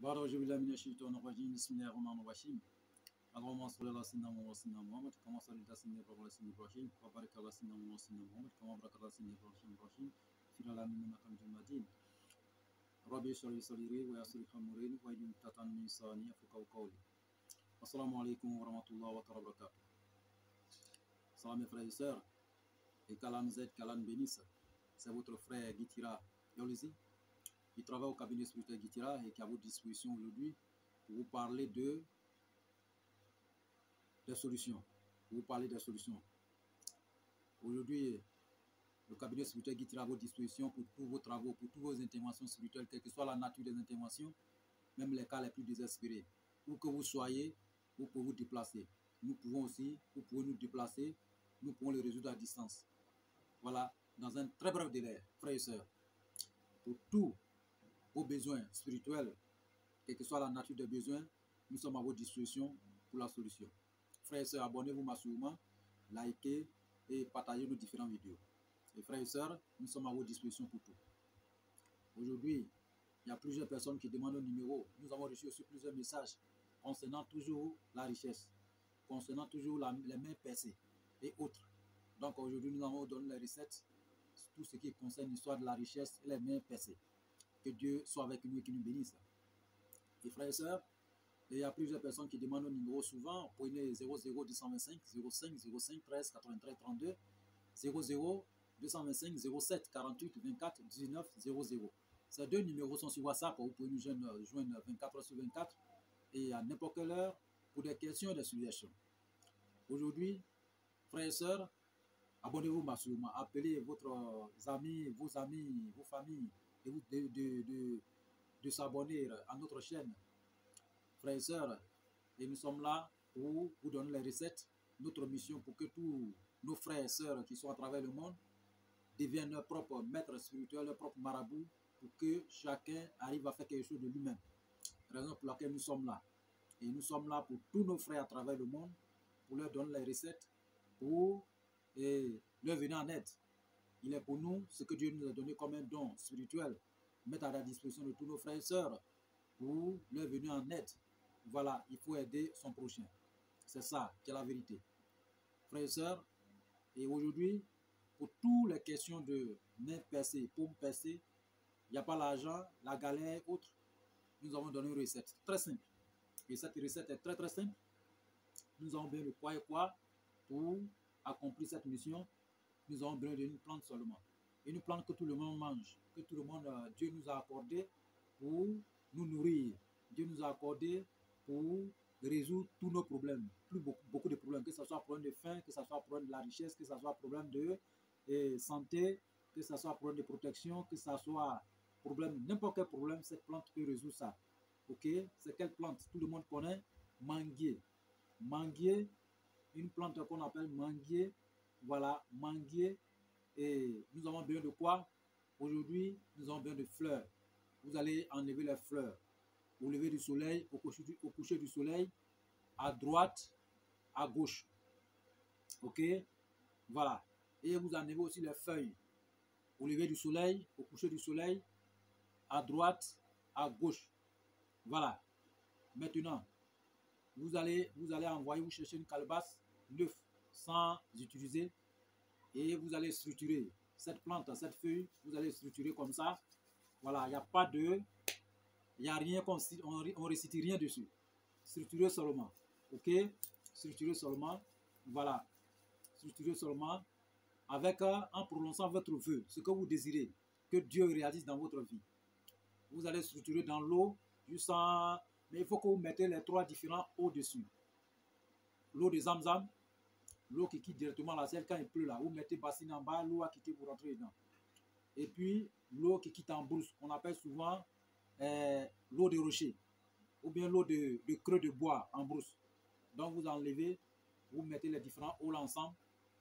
بعد أعوذ بالله من الشيطان الرجيم بسم الله الرحمن الرحيم اللهم صل على سيدنا محمد كما صليت على سيدنا إبراهيم وبارك على سيدنا محمد كما باركت على سيدنا إبراهيم في العالمين إنك حميد مجيد ربي اشرح لي صدري ويسر لي أمري واحلل عقدة من لساني يفقهوا قولي. Assalamu alaikum wa rahmatullahi wa barakatuh. Salam mes frères et sœurs, et qu'Allah nous aide, qu'Allah nous bénisse. C'est votre frère Guitira Yolizi, qui travaille au cabinet spirituel Guitira et qui est à votre disposition aujourd'hui pour vous parler des solutions. Pour vous parler des solutions. Aujourd'hui, le cabinet spirituel Guitira est à votre disposition pour tous vos travaux, pour toutes vos interventions spirituelles, quelle que soit la nature des interventions, même les cas les plus désespérés. Où que vous soyez, vous pouvez vous déplacer. Nous pouvons aussi, vous pouvez nous déplacer, nous pouvons les résoudre à distance. Voilà, dans un très bref délai, frères et sœurs, pour tous vos besoins spirituels, quelle que soit la nature des besoins, nous sommes à votre disposition pour la solution. Frères et sœurs, abonnez-vous massivement, likez et partagez nos différentes vidéos. Et frères et sœurs, nous sommes à votre disposition pour tout. Aujourd'hui, il y a plusieurs personnes qui demandent un numéro. Nous avons reçu aussi plusieurs messages concernant toujours la richesse, concernant toujours les mains percées et autres. Donc aujourd'hui, nous allons donner les recettes, tout ce qui concerne l'histoire de la richesse et les mains percées. Que Dieu soit avec nous et qu'il nous bénisse. Et frères et sœurs, il y a plusieurs personnes qui demandent un numéro souvent. Prenez 00 225 05 05 13 93 32 00 225 07 48 24 19 00. Ces deux numéros sont sur WhatsApp. Vous pouvez nous joindre 24 heures sur 24 et à n'importe quelle heure pour des questions et des suggestions. Aujourd'hui, frères et sœurs, abonnez-vous massivement. Appelez vos amis, vos familles de s'abonner à notre chaîne. Frères et sœurs, et nous sommes là pour vous donner les recettes. Notre mission pour que tous nos frères et sœurs qui sont à travers le monde deviennent leurs propres maîtres spirituels, leurs propres marabouts, pour que chacun arrive à faire quelque chose de lui-même. Raison pour laquelle nous sommes là. Et nous sommes là pour tous nos frères à travers le monde, pour leur donner les recettes, pour leur venir en aide. Il est pour nous ce que Dieu nous a donné comme un don spirituel, mettre à la disposition de tous nos frères et sœurs, pour leur venir en aide. Voilà, il faut aider son prochain. C'est ça qui est la vérité. Frères et sœurs, et aujourd'hui, pour toutes les questions de main percée, paume percée, il n'y a pas l'argent, la galère, autre, nous avons donné une recette très simple. Et cette recette est très simple. Nous avons besoin de quoi et quoi pour accomplir cette mission. Nous avons besoin d'une plante seulement. Une plante que tout le monde mange, que tout le monde, Dieu nous a accordé pour nous nourrir. Dieu nous a accordé pour résoudre tous nos problèmes, beaucoup de problèmes, que ce soit problème de faim, que ce soit problème de la richesse, que ce soit problème de santé, que ce soit problème de protection, que ce soit problème, n'importe quel problème, cette plante peut résoudre ça. Ok, c'est quelle plante? Tout le monde connaît, manguier. Manguier, une plante qu'on appelle manguier. Voilà, manguier. Et nous avons besoin de quoi? Aujourd'hui, nous avons besoin de fleurs. Vous allez enlever les fleurs au lever du soleil, au coucher du soleil, à droite, à gauche. Ok, voilà. Et vous enlevez aussi les feuilles au lever du soleil, au coucher du soleil, à droite, à gauche. Voilà. Maintenant, vous allez envoyer, vous chercher une calebasse neuve sans utiliser et vous allez structurer cette plante, cette feuille, vous allez structurer comme ça. Voilà, il n'y a pas de, il n'y a rien, on ne récite rien dessus. Structurer seulement. Ok? Structurer seulement. Voilà. Structurer seulement avec, en prononçant votre vœu, ce que vous désirez que Dieu réalise dans votre vie. Vous allez structurer dans l'eau, mais il faut que vous mettez les trois différents au-dessus. L'eau de Zamzam, l'eau qui quitte directement la selle quand il pleut là. Vous mettez bassine en bas, l'eau va quitter pour rentrer dedans. Et puis l'eau qui quitte en brousse, qu'on appelle souvent l'eau de rocher. Ou bien l'eau de creux de bois en brousse. Donc vous enlevez, vous mettez les différents eaux ensemble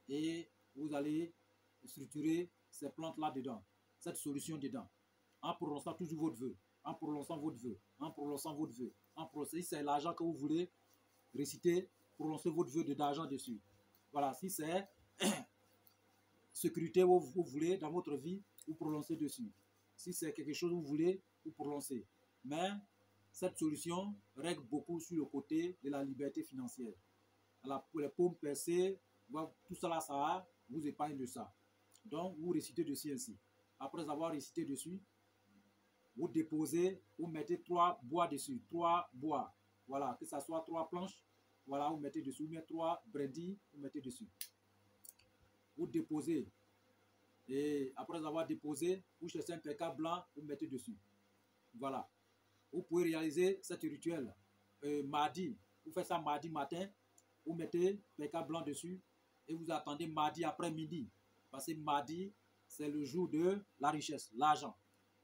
et vous allez structurer ces plantes-là dedans, cette solution dedans, en prononçant toujours votre vœu, en prononçant votre vœu, en prononçant votre vœu, en prononçant, si c'est l'argent que vous voulez réciter, prononcez votre vœu d'argent dessus. Voilà, si c'est sécurité que vous voulez dans votre vie, vous prononcez dessus. Si c'est quelque chose que vous voulez, vous prononcez. Mais cette solution règle beaucoup sur le côté de la liberté financière. Pour les paumes percées, tout ça là, ça vous épargne de ça. Donc, vous récitez dessus ainsi. Après avoir récité dessus, vous déposez, vous mettez 3 bois dessus, 3 bois. Voilà, que ce soit 3 planches, voilà, vous mettez dessus, vous mettez 3 brindilles, vous mettez dessus. Vous déposez, et après avoir déposé, vous cherchez un perca blanc, vous mettez dessus. Voilà. Vous pouvez réaliser cet rituel mardi. Vous faites ça mardi matin, vous mettez perca blanc dessus et vous attendez mardi après-midi. Parce que mardi, c'est le jour de la richesse, l'argent.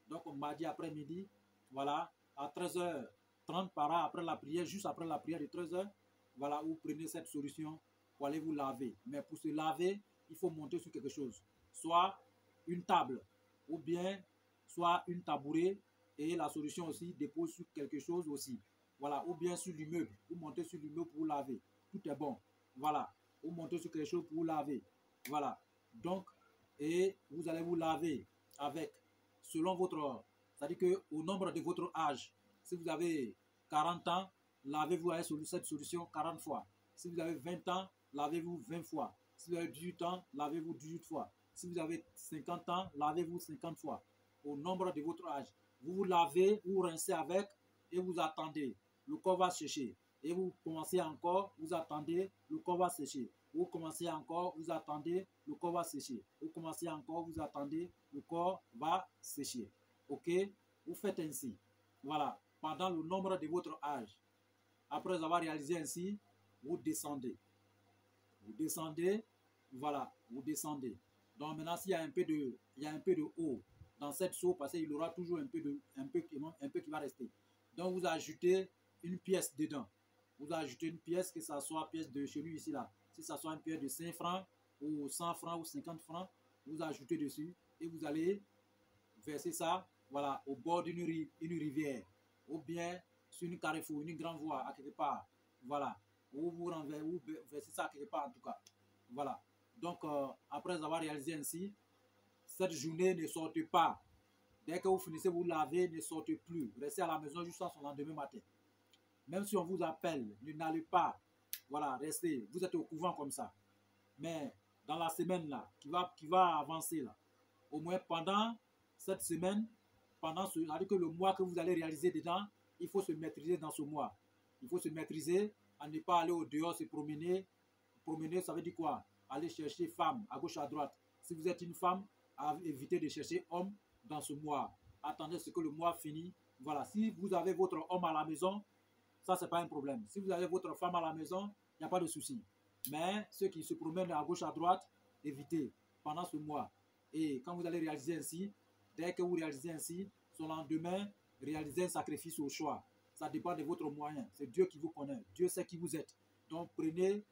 Donc, mardi après-midi, voilà, à 13h30 par là, après la prière, juste après la prière de 13h, voilà, vous prenez cette solution pour aller vous laver. Mais pour se laver, il faut monter sur quelque chose. Soit une table, ou bien soit une tabouret, et la solution aussi dépose sur quelque chose aussi. Voilà, ou bien sur l'immeuble. Vous montez sur l'immeuble pour vous laver. Tout est bon. Voilà, vous montez sur quelque chose pour vous laver. Voilà. Donc, et vous allez vous laver avec, selon votre, c'est-à-dire qu'au nombre de votre âge, si vous avez 40 ans, lavez-vous avec cette solution 40 fois. Si vous avez 20 ans, lavez-vous 20 fois. Si vous avez 18 ans, lavez-vous 18 fois. Si vous avez 50 ans, lavez-vous 50 fois. Au nombre de votre âge. Vous vous lavez, vous rincez avec et vous attendez. Le corps va sécher. Et vous commencez encore, vous attendez, le corps va sécher. Vous commencez encore, vous attendez, le corps va sécher. Vous commencez encore, vous attendez, le corps va sécher. Ok? Vous faites ainsi. Voilà. Pendant le nombre de votre âge. Après avoir réalisé ainsi, vous descendez. Vous descendez, voilà, vous descendez. Donc maintenant, s'il y a un peu de eau dans cette seau, parce qu'il y aura toujours un peu qui va rester. Donc vous ajoutez une pièce dedans. Vous ajoutez une pièce, que ce soit pièce de chez lui ici là. Si ça soit une pièce de 5 francs ou 100 francs ou 50 francs, vous ajoutez dessus et vous allez verser ça, voilà, au bord d'une rivière ou bien sur une carrefour, une grande voie à quelque part. Voilà. Ou vous versez ça quelque part en tout cas. Voilà. Donc, après avoir réalisé ainsi, cette journée ne sortez pas. Dès que vous finissez, vous lavez, ne sortez plus. Restez à la maison jusqu'à son lendemain matin. Même si on vous appelle, n'allez pas. Voilà, restez. Vous êtes au couvent comme ça. Mais dans la semaine là, qui va avancer là, au moins pendant cette semaine, c'est-à-dire que le mois que vous allez réaliser dedans, il faut se maîtriser dans ce mois. Il faut se maîtriser à ne pas aller au dehors se promener. Promener, ça veut dire quoi? Aller chercher femme à gauche, à droite. Si vous êtes une femme, évitez de chercher homme dans ce mois. Attendez ce que le mois finit. Voilà, si vous avez votre homme à la maison, ça, c'est pas un problème. Si vous avez votre femme à la maison, il n'y a pas de souci. Mais ceux qui se promènent à gauche, à droite, évitez pendant ce mois. Et quand vous allez réaliser ainsi, dès que vous réalisez ainsi, son lendemain, réalisez un sacrifice au choix. Ça dépend de votre moyen. C'est Dieu qui vous connaît. Dieu sait qui vous êtes. Donc, prenez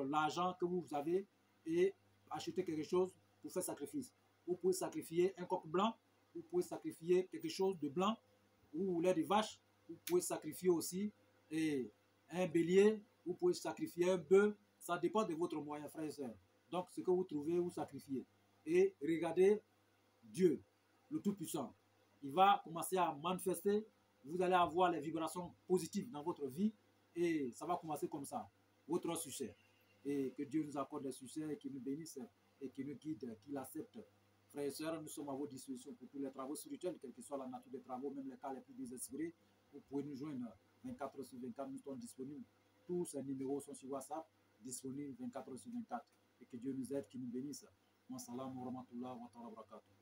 l'argent que vous avez et achetez quelque chose pour faire sacrifice. Vous pouvez sacrifier un coq blanc, vous pouvez sacrifier quelque chose de blanc, ou lait de vache, vous pouvez sacrifier aussi un bélier, vous pouvez sacrifier un bœuf. Ça dépend de votre moyen, frères et sœurs. Donc, ce que vous trouvez, vous sacrifiez. Et regardez Dieu, le Tout-Puissant. Il va commencer à manifester. Vous allez avoir les vibrations positives dans votre vie et ça va commencer comme ça. Votre succès. Et que Dieu nous accorde des succès, qu'il nous bénisse et qu'il nous guide, qu'il accepte. Frères et sœurs, nous sommes à votre disposition pour tous les travaux spirituels, quelle que soit la nature des travaux, même les cas les plus désespérés. Vous pouvez nous joindre 24/24, nous sommes disponibles. Tous ces numéros sont sur WhatsApp, disponibles 24/24. Et que Dieu nous aide, qu'il nous bénisse. Wa salam wa rahmatullah wa barakatuh.